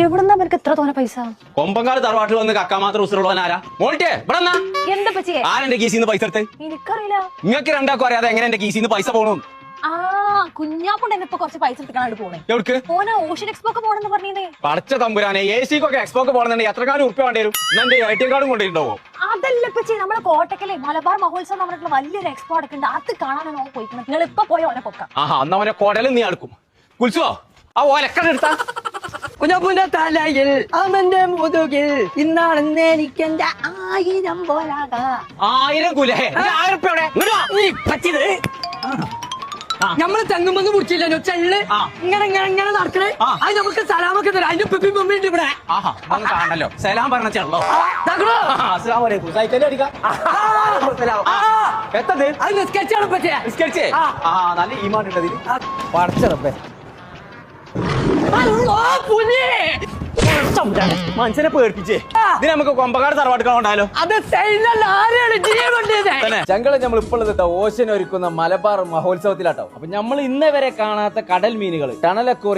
എവിടുന്നാ നിനക്ക് എത്ര തോന്നെ പൈസ? കൊമ്പങ്കാട് തറവാട്ടിൽ വന്ന് കക്കാൻ മാത്രം ഉസുറുള്ളവൻ ആരാ? മോൾട്ടേ ഇവിടെ എന്താ പറ്റിയേ? ആരെന്റെ കീസിന്ന് പൈസ എടുത്ത്? എനിക്കറിയില്ല. നിങ്ങൾക്ക് രണ്ടാക്കും അറിയാതെ എങ്ങനെ എന്റെ കീസിന്ന് പൈസ പോണു? ആ കുഞ്ഞാപ്പുണ്ട് എന്നെ ഇപ്പൊ കുറച്ച് പൈസ എടുക്കാനായിട്ട് പോണേ. എവിടേക്ക്? ഓന ഓഷ്യൻ എക്സ്പോ ഒക്കെ പോണെന്ന് പറഞ്ഞേ. പടച്ച തമ്പുരാനെ, AC-ക്കൊക്കെ എക്സ്പോ ഒക്കെ പോകണമെന്നുണ്ടെങ്കിൽ എത്ര കാലം ഉറുപ്പ വേണ്ടി വരും? എന്നെ ATM കാർഡും കൊണ്ടുണ്ടാവോ? അതല്ല പറ്റി, നമ്മളെ കോട്ടക്കലെ മലബാർ മഹോത്സവം പറഞ്ഞിട്ടുള്ള വലിയൊരു എക്സ്പോ നടക്കുന്നുണ്ട്. അത് കാണാനാണ് പോയിക്കുന്നത്. നിങ്ങൾ ഇപ്പൊ പോയ ഓനെ പൊക്ക. ആഹാ, അന്ന് അവനെ കൊടലും നീ അടുക്കും. കുൽസുവോ ആ ഓലക്കട എടുത്താ? കുഞ്ഞപ്പൂന്റെ തലയിൽ അവന്റെ മുതുകിൽ ഇന്നാണെന്ന് എനിക്കെന്റെ 1000 പോലാകാ. 1000 കുലേ 1000 ഉറുപ്പ എവിടെ? പറ്റിയത് നമ്മള് തെങ്ങുമ്പൊന്ന് മുറിച്ചില്ലല്ലോ ചെള്ള് ഇങ്ങനെ ഇങ്ങനെ ഇങ്ങനെ നടക്കണേ. അത് നമുക്ക് സലാമൊക്കെ തരാം. അതിന്റെ പിപ്പി മമ്മി ഉണ്ട് ഇവിടെ. ആഹാ, ഒന്ന് കാണല്ലോ. സലാം പറഞ്ഞ ചെള്ളോ. അസ്സലാമു അലൈക്കും. സൈക്കിളിൽ അടിക്കാം. എത്തത്? അത് നിസ്കരിച്ചാണ് പറ്റിയ നിസ്കരിച്ചേ? ആ, നല്ല ഈമാൻ ഉണ്ടതിൽ. പടച്ചറപ്പേ മനുഷ്യനെ പേടിപ്പിച്ചേ. ഇതിന് നമുക്ക് കൊമ്പക്കാട് തറവാട്ടിക്കാണ്ടായാലോ? അത് ആരെയാണ് ജീവൻ ഞങ്ങള് നമ്മൾ ഇപ്പോൾ ഓശൻ ഒരുക്കുന്ന മലബാർ മഹോത്സവത്തിലാട്ടോ. അപ്പൊ നമ്മൾ ഇന്നേ വരെ കാണാത്ത കടൽ മീനുകൾ ടണലക്കോറി